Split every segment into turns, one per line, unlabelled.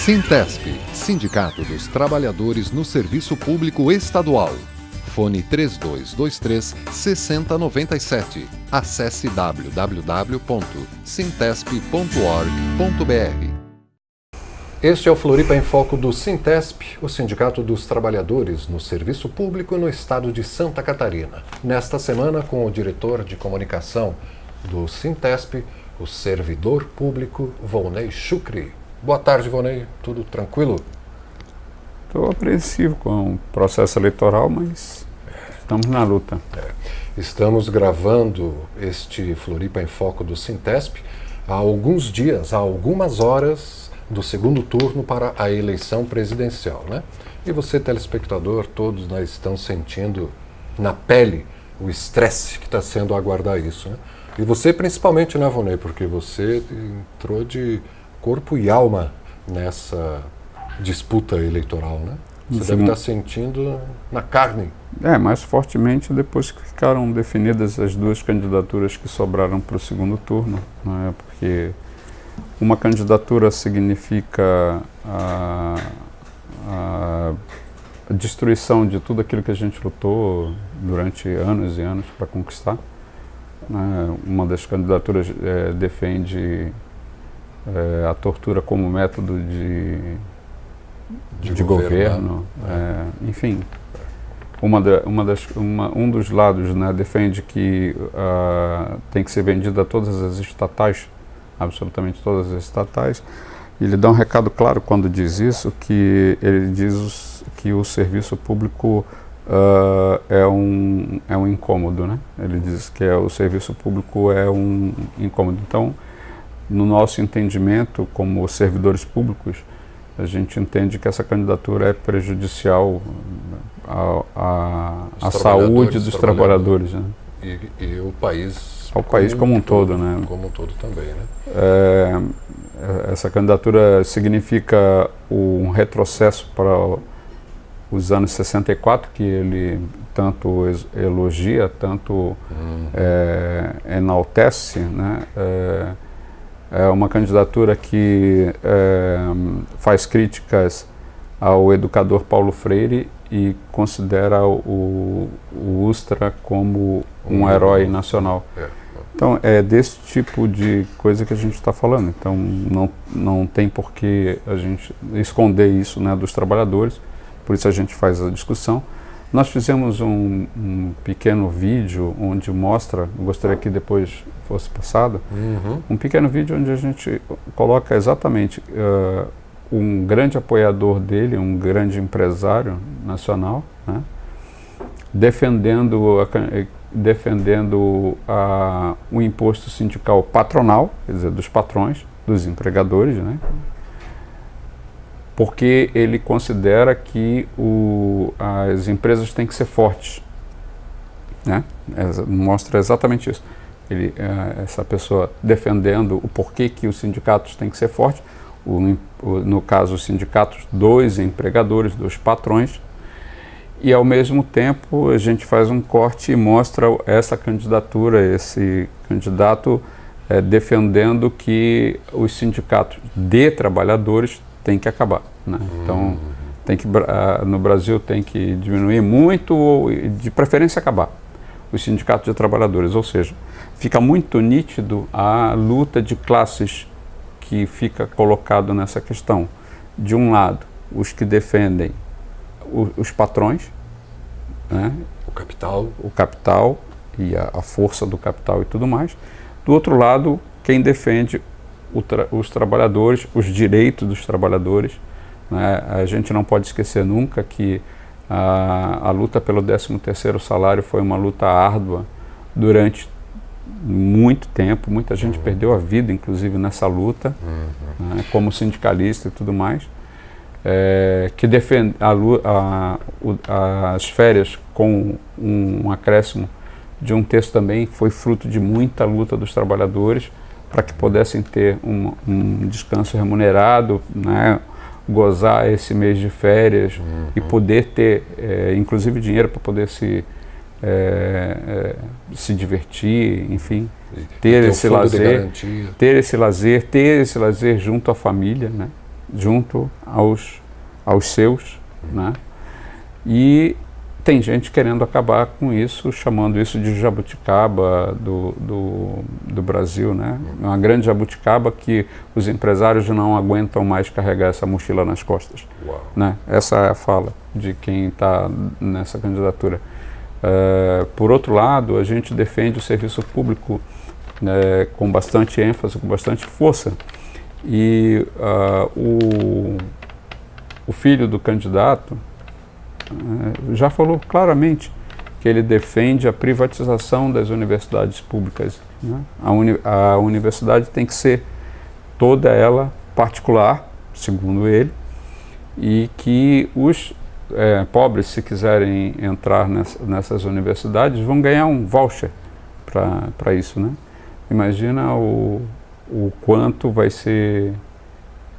Sintesp, Sindicato dos Trabalhadores no Serviço Público Estadual. Fone 3223-6097. Acesse www.sintesp.org.br. Este é o Floripa em Foco do Sintesp, o Sindicato dos Trabalhadores no Serviço Público no estado de Santa Catarina. Nesta semana, com o diretor de comunicação do Sintesp, o servidor público Volney Chucri. Boa tarde, Volney. Tudo tranquilo?
Estou apreensivo com o processo eleitoral, mas estamos na luta.
Estamos gravando este Floripa em Foco do Sintesp há alguns dias, há algumas horas do segundo turno para a eleição presidencial, né? E você, telespectador, todos nós estamos sentindo na pele o estresse que está sendo aguardar isso, né? E você principalmente, né, Volney? Porque você entrou de corpo e alma nessa disputa eleitoral, né? Você deve estar sentindo na carne.
Mais fortemente depois que ficaram definidas as duas candidaturas que sobraram para o segundo turno, né? Porque uma candidatura significa a destruição de tudo aquilo que a gente lutou durante anos e anos para conquistar. Uma das candidaturas defende a tortura como método de governo. Enfim, um dos lados, né, defende que tem que ser vendida a todas as estatais, absolutamente todas as estatais. Ele dá um recado claro quando diz isso, que ele diz que o serviço público é um incômodo, né? Ele diz que o serviço público é um incômodo. Então, no nosso entendimento, como servidores públicos, a gente entende que essa candidatura é prejudicial à saúde dos trabalhadores, né?
E o país...
Ao país como um todo, né?
Como um todo também, né?
Essa candidatura significa um retrocesso para os anos 64, que ele tanto elogia, tanto enaltece, né? É uma candidatura que faz críticas ao educador Paulo Freire e considera o Ustra como um herói nacional. Então, é desse tipo de coisa que a gente está falando. Então, não tem por que a gente esconder isso, né, dos trabalhadores, por isso a gente faz a discussão. Nós fizemos um pequeno vídeo onde mostra, gostaria que depois fosse passado, um pequeno vídeo onde a gente coloca exatamente um grande apoiador dele, um grande empresário nacional, né, defendendo o imposto sindical patronal, quer dizer, dos patrões, dos empregadores, né, porque ele considera que as empresas têm que ser fortes, né? Mostra exatamente isso. Essa pessoa defendendo o porquê que os sindicatos têm que ser fortes, no caso os sindicatos dos empregadores, dos patrões, e ao mesmo tempo a gente faz um corte e mostra essa candidatura, esse candidato defendendo que os sindicatos de trabalhadores têm que acabar, né? Então, no Brasil tem que diminuir muito, ou de preferência acabar, os sindicatos de trabalhadores, ou seja, fica muito nítido a luta de classes que fica colocado nessa questão. De um lado, os que defendem os patrões, né?
O
capital e a força do capital e tudo mais. Do outro lado, quem defende os trabalhadores, os direitos dos trabalhadores, né? A gente não pode esquecer nunca que a luta pelo 13º salário foi uma luta árdua durante muito tempo, muita gente perdeu a vida, inclusive, nessa luta, né? Como sindicalista e tudo mais, que defende as férias com um acréscimo de um texto também, foi fruto de muita luta dos trabalhadores, para que pudessem ter um descanso remunerado, né, gozar esse mês de férias e poder ter, inclusive, dinheiro para poder se divertir, enfim, ter esse lazer, ter esse lazer junto à família, né? junto aos seus, né? E tem gente querendo acabar com isso, chamando isso de jabuticaba do Brasil, né? Uma grande jabuticaba que os empresários não aguentam mais carregar essa mochila nas costas.
Uau.
Né? Essa é a fala de quem está nessa candidatura. Por outro lado, a gente defende o serviço público com bastante ênfase, com bastante força. E o filho do candidato já falou claramente que ele defende a privatização das universidades públicas, né? A universidade tem que ser toda ela particular, segundo ele, e que os pobres, se quiserem entrar nessas universidades, vão ganhar um voucher para isso, né? Imagina o quanto vai ser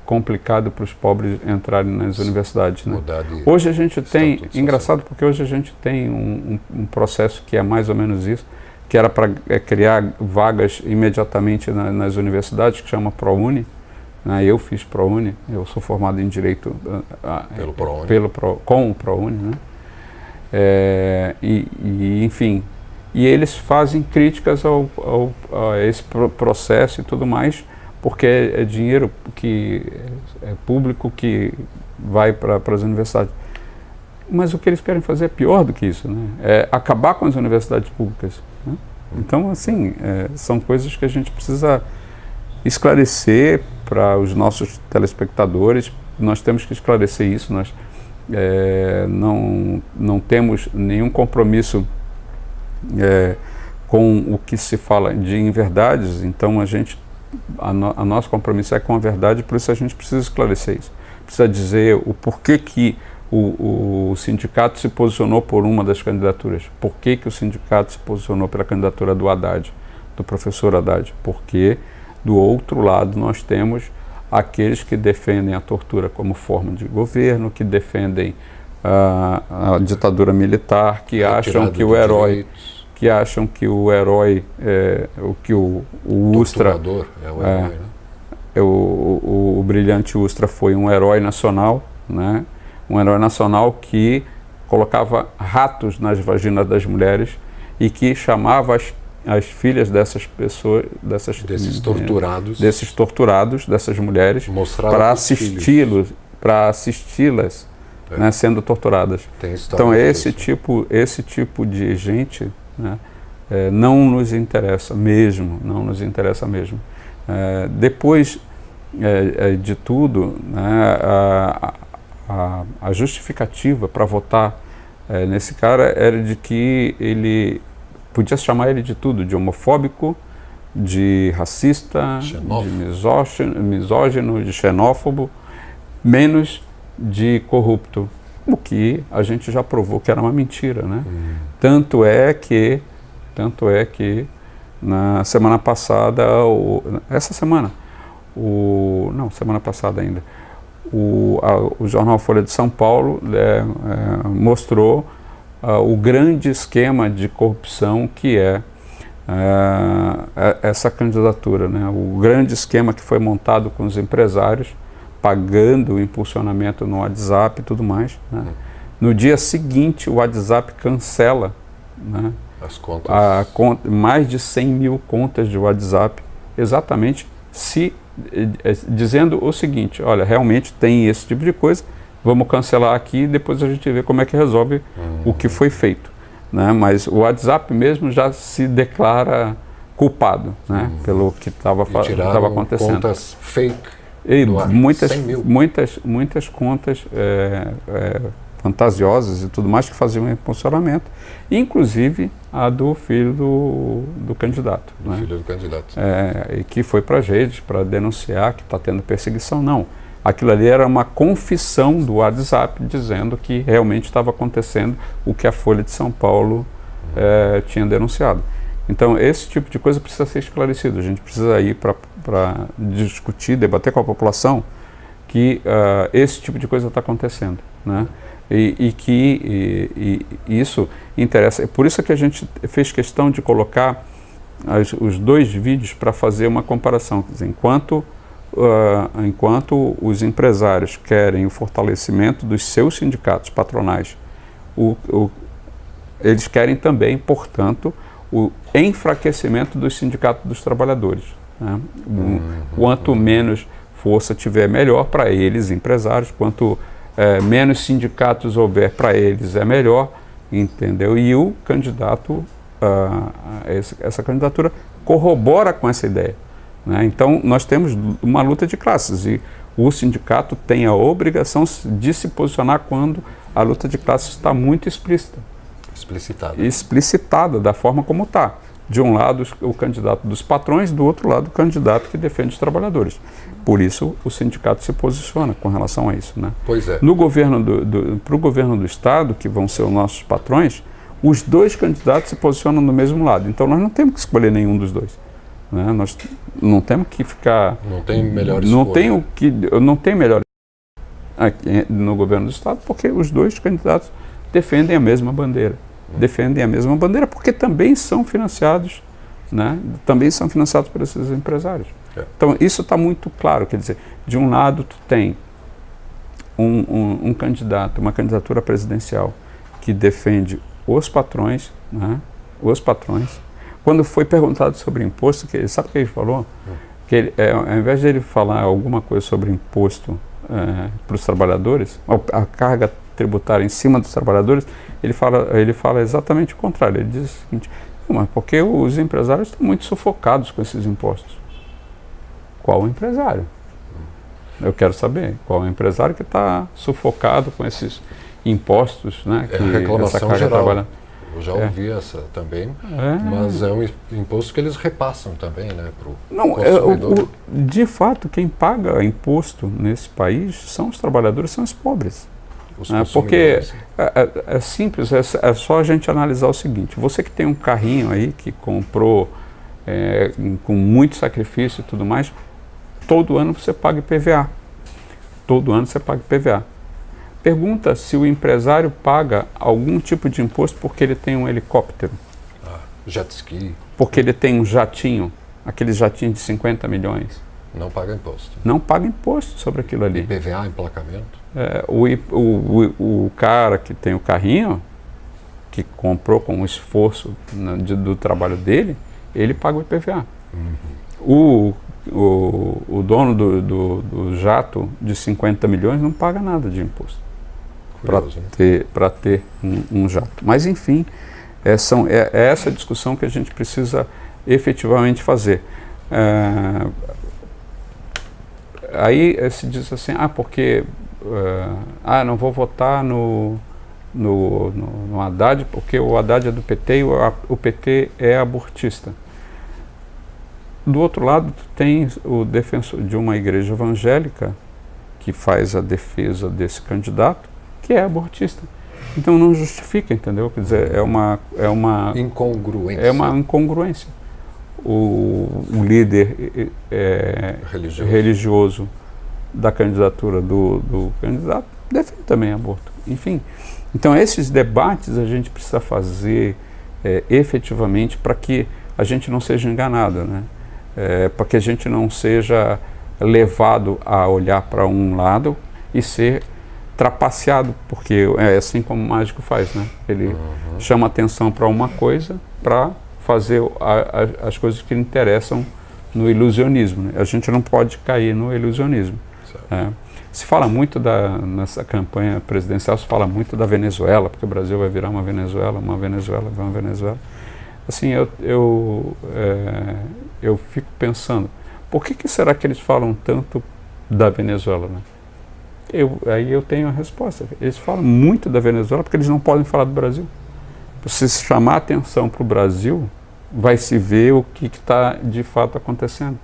complicado para os pobres entrarem nas universidades, né? Hoje a gente tem, engraçado porque hoje a gente tem um processo que é mais ou menos isso, que era para criar vagas imediatamente nas universidades, que chama ProUni, né? Eu fiz ProUni, eu sou formado em Direito
pelo ProUni.
Com o ProUni, né? Enfim, e eles fazem críticas a esse processo e tudo mais, porque é dinheiro que é público que vai para as universidades. Mas o que eles querem fazer é pior do que isso, né? É acabar com as universidades públicas, né? Então, assim, são coisas que a gente precisa esclarecer para os nossos telespectadores. Nós temos que esclarecer isso. Nós não temos nenhum compromisso com o que se fala de inverdades, então a nosso compromisso é com a verdade, por isso a gente precisa esclarecer isso. Precisa dizer o porquê que o sindicato se posicionou por uma das candidaturas. Por que o sindicato se posicionou pela candidatura do Haddad, do professor Haddad? Porque do outro lado nós temos aqueles que defendem a tortura como forma de governo, que defendem a ditadura militar, que acham que o herói... que acham que o herói, que o Ustra,
é o herói, né?
O brilhante Ustra foi um herói nacional, né? Um herói nacional que colocava ratos nas vaginas das mulheres e que chamava as filhas dessas pessoas, desses torturados, dessas mulheres, para assisti-las, né, sendo torturadas. Então esse tipo de gente, né, não nos interessa mesmo, depois de tudo, né, a justificativa para votar nesse cara era de que ele podia chamar ele de tudo, de homofóbico, de racista, de misógino, de xenófobo, menos de corrupto, o que a gente já provou que era uma mentira, né? Tanto é que na semana passada, semana passada ainda, o jornal Folha de São Paulo mostrou o grande esquema de corrupção que é essa candidatura, né? O grande esquema que foi montado com os empresários, pagando o impulsionamento no WhatsApp e tudo mais, né? No dia seguinte, o WhatsApp cancela, né,
as contas.
Mais de 100 mil contas de WhatsApp, exatamente dizendo o seguinte: olha, realmente tem esse tipo de coisa, vamos cancelar aqui e depois a gente vê como é que resolve o que foi feito, né? Mas o WhatsApp mesmo já se declara culpado, né, pelo que estava acontecendo.
Contas fake.
E muitas contas fantasiosas e tudo mais que faziam impulsionamento, inclusive a do filho do candidato.
Do filho do candidato.
E que foi para as redes para denunciar que está tendo perseguição. Não, aquilo ali era uma confissão do WhatsApp dizendo que realmente estava acontecendo o que a Folha de São Paulo tinha denunciado. Então, esse tipo de coisa precisa ser esclarecido. A gente precisa ir para discutir, debater com a população que esse tipo de coisa está acontecendo, né? E que isso interessa. É por isso que a gente fez questão de colocar os dois vídeos para fazer uma comparação. Quer dizer, enquanto enquanto os empresários querem o fortalecimento dos seus sindicatos patronais, eles querem também, portanto, o enfraquecimento dos sindicatos dos trabalhadores. Né? Quanto menos força tiver, melhor para eles, empresários. Quanto menos sindicatos houver para eles, é melhor, entendeu? E o candidato, essa candidatura corrobora com essa ideia. Né? Então, nós temos uma luta de classes e o sindicato tem a obrigação de se posicionar quando a luta de classes está muito explícita. Explicitada da forma como está. De um lado, o candidato dos patrões, do outro lado, o candidato que defende os trabalhadores. Por isso, o sindicato se posiciona com relação a isso. Né?
Pois é.
Para o governo do Estado, que vão ser os nossos patrões, os dois candidatos se posicionam do mesmo lado. Então, nós não temos que escolher nenhum dos dois. Né? Nós não temos que ficar...
Não tem melhor escolha.
Não tem melhor aqui no governo do Estado, porque os dois candidatos defendem a mesma bandeira. Defendem a mesma bandeira porque também são financiados, né? Também são financiados por esses empresários. Então, isso está muito claro. Quer dizer, de um lado, tu tem um candidato, uma candidatura presidencial que defende os patrões, né? Os patrões. Quando foi perguntado sobre imposto, sabe o que ele falou? Que ele, ao invés de ele falar alguma coisa sobre imposto para os trabalhadores, a carga tributária em cima dos trabalhadores, ele fala exatamente o contrário. Ele diz o seguinte: mas porque os empresários estão muito sufocados com esses impostos. Qual o empresário? Eu quero saber qual é o empresário que está sufocado com esses impostos, né?
É a reclamação geral. Eu já ouvi essa também, mas é um imposto que eles repassam também, né, para o consumidor.
De fato, quem paga imposto nesse país são os trabalhadores, são os pobres. Porque é simples, é só a gente analisar o seguinte: você que tem um carrinho aí, que comprou com muito sacrifício e tudo mais, todo ano você paga IPVA. Todo ano você paga IPVA. Pergunta se o empresário paga algum tipo de imposto porque ele tem um helicóptero.
Jet ski.
Porque ele tem um jatinho, aquele jatinho de 50 milhões.
Não paga imposto.
Não paga imposto sobre aquilo ali.
IPVA, emplacamento.
O cara que tem o carrinho, que comprou com o esforço do trabalho dele, ele paga o IPVA. O dono do jato de 50 milhões não paga nada de imposto para ter um jato. Mas, enfim, é essa discussão que a gente precisa efetivamente fazer. Aí se diz assim, porque não vou votar no Haddad porque o Haddad é do PT e o PT é abortista. Do outro lado, tu tens o defensor de uma igreja evangélica que faz a defesa desse candidato, que é abortista. Então não justifica, entendeu? Quer dizer, é uma
incongruência.
É uma incongruência. O líder religioso da candidatura do candidato defende também aborto. Enfim, então esses debates a gente precisa fazer efetivamente para que a gente não seja enganado, né? Para que a gente não seja levado a olhar para um lado e ser trapaceado, porque é assim como o mágico faz, né? Ele chama atenção para uma coisa para fazer as coisas que lhe interessam no ilusionismo, né? A gente não pode cair no ilusionismo. Se fala muito nessa campanha presidencial, se fala muito da Venezuela, porque o Brasil vai virar uma Venezuela, uma Venezuela. Assim, eu fico pensando, por que será que eles falam tanto da Venezuela, né? Aí eu tenho a resposta. Eles falam muito da Venezuela porque eles não podem falar do Brasil. Se chamar a atenção para o Brasil, vai se ver o que está de fato acontecendo.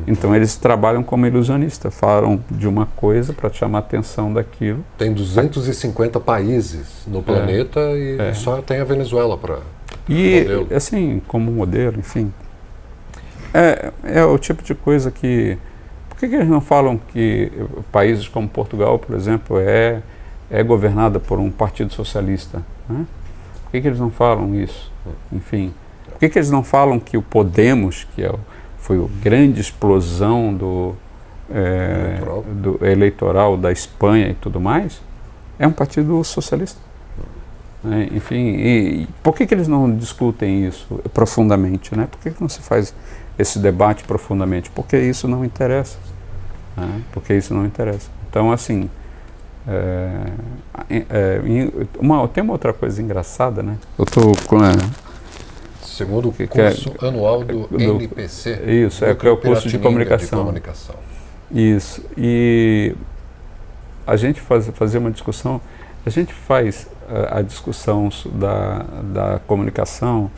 Então eles trabalham como ilusionistas, falam de uma coisa para chamar a atenção daquilo.
Tem 250 países no planeta e só tem a Venezuela para modelo.
E assim, como modelo, enfim. É o tipo de coisa que... Por que eles não falam que países como Portugal, por exemplo, é governada por um partido socialista, né? Por que eles não falam isso? Enfim, por que eles não falam que o Podemos, que foi a grande explosão eleitoral da Espanha e tudo mais, é um partido socialista. Enfim, e por que eles não discutem isso profundamente, né? Por que não se faz esse debate profundamente? Porque isso não interessa. Porque isso não interessa. Então, assim, tem uma outra coisa engraçada, né? Eu estou com
segundo o curso anual do NPC.
Isso, que é o curso de comunicação. Isso. E a gente fazer uma discussão, a gente faz a discussão da comunicação,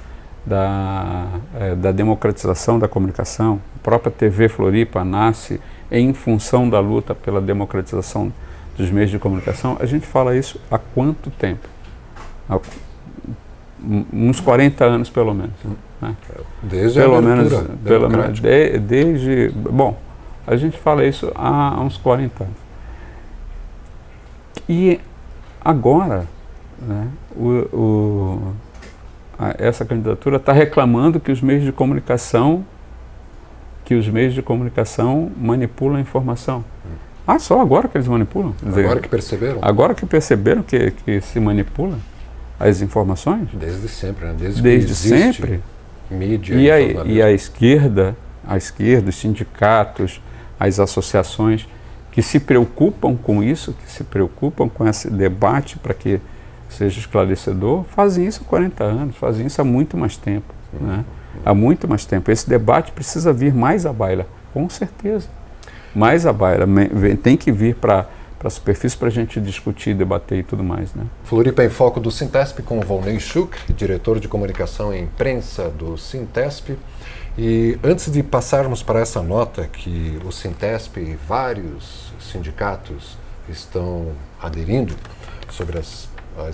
da democratização da comunicação. A própria TV Floripa nasce em função da luta pela democratização dos meios de comunicação. A gente fala isso há quanto tempo? Há uns 40 anos, pelo menos. Né?
Desde a abertura democrática.
Bom, a gente fala isso há uns 40 anos. E agora, né, essa candidatura está reclamando que os meios de comunicação manipulam a informação. Só agora que eles manipulam?
Agora que perceberam?
Agora que perceberam que se manipula as informações?
Desde sempre, né?
Desde sempre.
Mídia
e a esquerda, os sindicatos, as associações que se preocupam com isso, que se preocupam com esse debate para que seja esclarecedor, fazem isso há 40 anos, fazem isso há muito mais tempo. Né? Há muito mais tempo. Esse debate precisa vir mais à baila, com certeza. Mais à baila. Tem que vir para a superfície para a gente discutir, debater e tudo mais. Né?
Floripa em Foco do Sintesp com o Volney Schuch, diretor de comunicação e imprensa do Sintesp. E antes de passarmos para essa nota que o Sintesp e vários sindicatos estão aderindo sobre as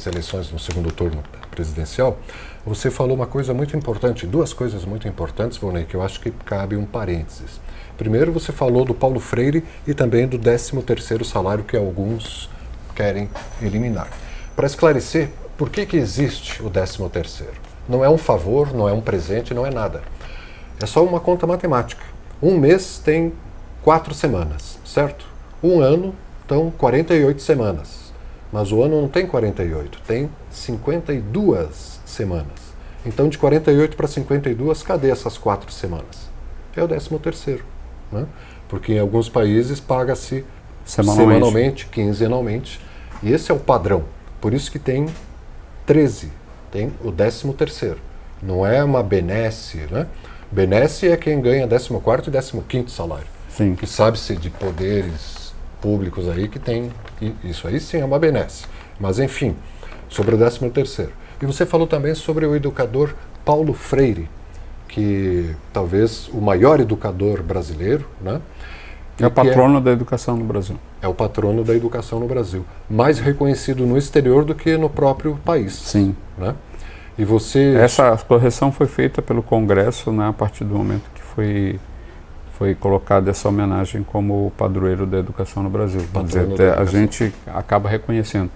eleições no segundo turno presidencial, você falou uma coisa muito importante, duas coisas muito importantes, Volney, que eu acho que cabe um parênteses. Primeiro, você falou do Paulo Freire e também do 13º salário que alguns querem eliminar. Para esclarecer, por que existe o 13º? Não é um favor, não é um presente, não é nada. É só uma conta matemática. Um mês tem 4 semanas, certo? Um ano, então 48 semanas. Mas o ano não tem 48, tem 52 semanas. Então, de 48 para 52, cadê essas 4 semanas? É o 13º. Né? Porque em alguns países paga-se semanalmente, quinzenalmente. E esse é o padrão. Por isso que tem 13, tem o 13º. Não é uma benesse, né? Benesse é quem ganha 14º e 15º salário.
Sim.
Que sabe-se de poderes públicos aí que tem, isso aí sim é uma benesse. Mas enfim, sobre o 13º. E você falou também sobre o educador Paulo Freire, que talvez o maior educador brasileiro, né?
É o patrono da educação no Brasil.
É o patrono da educação no Brasil. Mais reconhecido no exterior do que no próprio país.
Sim.
Né? E você...
Essa correção foi feita pelo Congresso, né, a partir do momento que foi colocada essa homenagem como padroeiro da educação no Brasil. A gente acaba reconhecendo.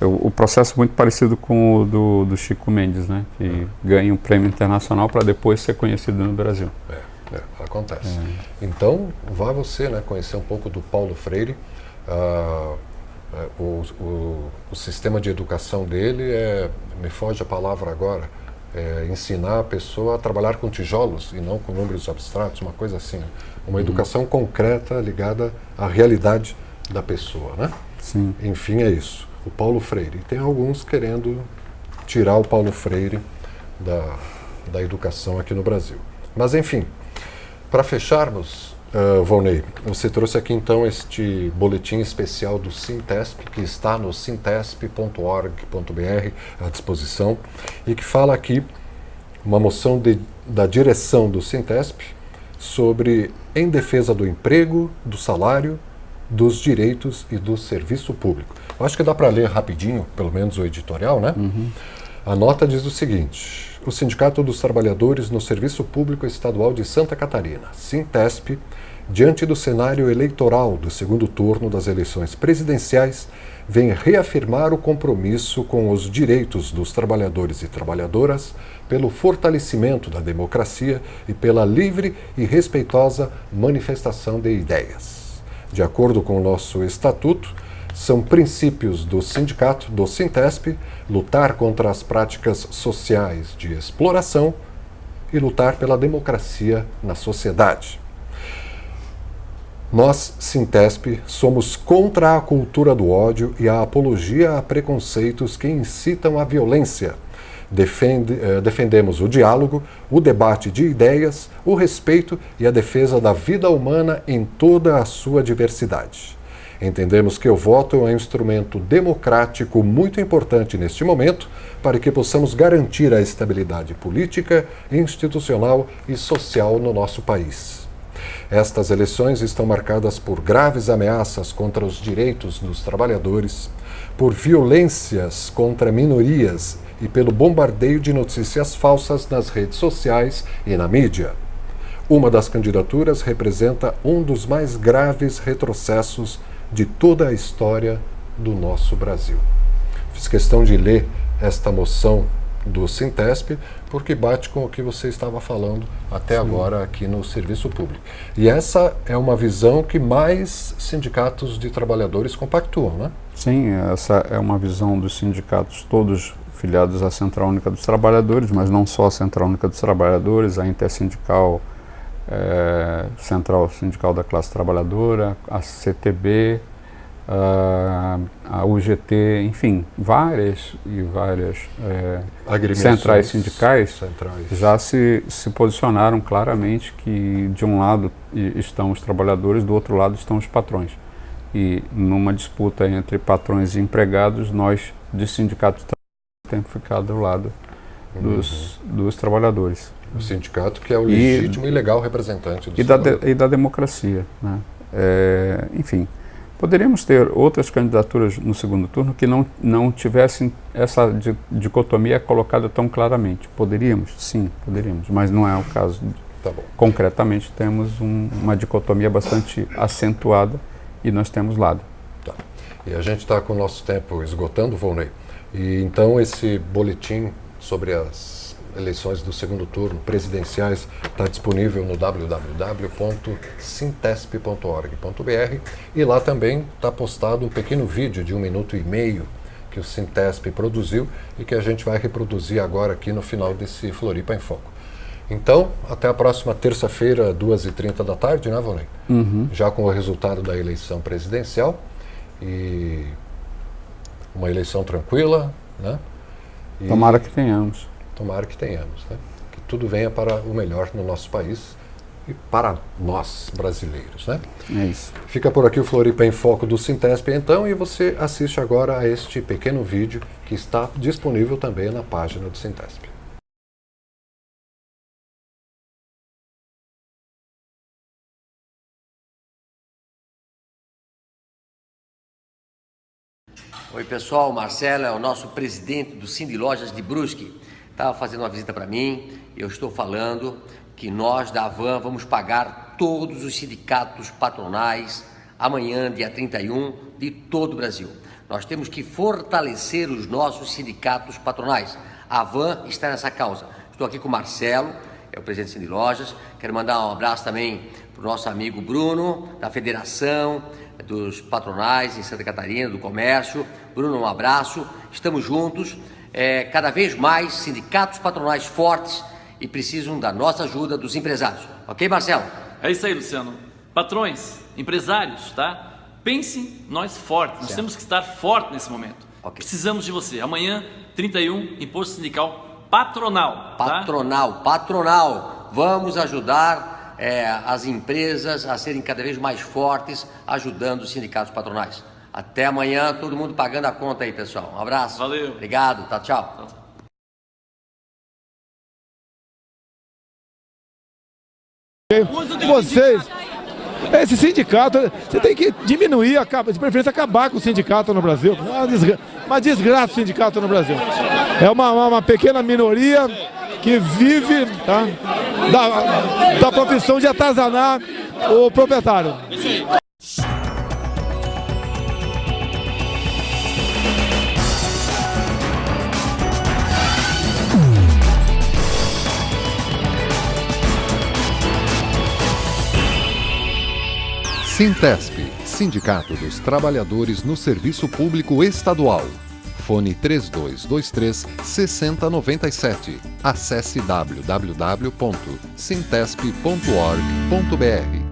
O processo muito parecido com o do Chico Mendes, né, que ganha um prêmio internacional para depois ser conhecido no Brasil.
Acontece. Então, vá você, né, conhecer um pouco do Paulo Freire. O sistema de educação dele me foge a palavra agora, ensinar a pessoa a trabalhar com tijolos e não com números abstratos, uma coisa assim. Uma educação concreta ligada à realidade da pessoa, né?
Sim.
Enfim, é isso. O Paulo Freire. E tem alguns querendo tirar o Paulo Freire da educação aqui no Brasil. Mas, enfim, para fecharmos, Volney, você trouxe aqui então este boletim especial do Sintesp, que está no sintesp.org.br à disposição, e que fala aqui uma moção da direção do Sintesp sobre em defesa do emprego, do salário, dos direitos e do serviço público. Eu acho que dá para ler rapidinho, pelo menos o editorial, né? A nota diz o seguinte: o Sindicato dos Trabalhadores no Serviço Público Estadual de Santa Catarina, Sintesp, diante do cenário eleitoral do segundo turno das eleições presidenciais, vem reafirmar o compromisso com os direitos dos trabalhadores e trabalhadoras, pelo fortalecimento da democracia e pela livre e respeitosa manifestação de ideias. De acordo com o nosso estatuto, são princípios do sindicato, do Sintesp, lutar contra as práticas sociais de exploração e lutar pela democracia na sociedade. Nós, Sintesp, somos contra a cultura do ódio e a apologia a preconceitos que incitam à violência. Defendemos o diálogo, o debate de ideias, o respeito e a defesa da vida humana em toda a sua diversidade. Entendemos que o voto é um instrumento democrático muito importante neste momento para que possamos garantir a estabilidade política, institucional e social no nosso país. Estas eleições estão marcadas por graves ameaças contra os direitos dos trabalhadores, por violências contra minorias e pelo bombardeio de notícias falsas nas redes sociais e na mídia. Uma das candidaturas representa um dos mais graves retrocessos de toda a história do nosso Brasil. Fiz questão de ler esta moção do Sintesp, porque bate com o que você estava falando até agora aqui no serviço público. E essa é uma visão que mais sindicatos de trabalhadores compactuam, né?
Sim, essa é uma visão dos sindicatos todos filiados à Central Única dos Trabalhadores, mas não só a Central Única dos Trabalhadores, a Intersindical, Central Sindical da Classe Trabalhadora, a CTB, a UGT, enfim, várias centrais sindicais já se posicionaram claramente que de um lado estão os trabalhadores, do outro lado estão os patrões. E numa disputa entre patrões e empregados, nós de sindicatos temos ficado do lado dos trabalhadores.
O sindicato que é o legítimo e legal representante dos
e da democracia, né? Enfim, poderíamos ter outras candidaturas no segundo turno que não tivessem essa dicotomia colocada tão claramente. Poderíamos? Sim, poderíamos, mas não é o caso.
Tá bom.
Concretamente, temos uma dicotomia bastante acentuada e nós temos lado.
Tá. E a gente está com o nosso tempo esgotando, Volney. E então esse boletim sobre as eleições do segundo turno presidenciais está disponível no www.sintesp.org.br e lá também está postado um pequeno vídeo de 1 minuto e meio que o Sintesp produziu e que a gente vai reproduzir agora aqui no final desse Floripa em Foco. Então, até a próxima terça-feira, 2h30 da tarde, né, Volney? Já com o resultado da eleição presidencial e uma eleição tranquila, né? E
tomara que tenhamos.
Tomara que tenhamos, né? Que tudo venha para o melhor no nosso país e para nós, brasileiros, né?
É isso.
Fica por aqui o Floripa em Foco do Sintesp, então, e você assiste agora a este pequeno vídeo que está disponível também na página do Sintesp.
Oi pessoal, o Marcelo é o nosso presidente do Sindilojas de Brusque. Estava fazendo uma visita para mim e eu estou falando que nós da Avan vamos pagar todos os sindicatos patronais amanhã, dia 31, de todo o Brasil. Nós temos que fortalecer os nossos sindicatos patronais. A Avan está nessa causa. Estou aqui com o Marcelo, é o presidente do Sindilojas. Quero mandar um abraço também para o nosso amigo Bruno, da Federação dos Patronais em Santa Catarina, do Comércio. Bruno, um abraço. Estamos juntos. Cada vez mais sindicatos patronais fortes e precisam da nossa ajuda dos empresários. Ok, Marcelo?
É isso aí, Luciano. Patrões, empresários, tá? Pensem nós fortes. Nós temos que estar fortes nesse momento. Okay. Precisamos de você. Amanhã, 31, Imposto Sindical Patronal.
Patronal. Vamos ajudar as empresas a serem cada vez mais fortes, ajudando os sindicatos patronais. Até amanhã, todo mundo pagando a conta aí, pessoal. Um abraço.
Valeu.
Obrigado. Tá, tchau.
Vocês, esse sindicato, você tem que diminuir, de preferência acabar com o sindicato no Brasil. Uma desgraça o sindicato no Brasil. É uma pequena minoria que vive, tá, da profissão de atazanar o proprietário.
Sintesp, Sindicato dos Trabalhadores no Serviço Público Estadual. Fone 3223-6097. Acesse www.sintesp.org.br.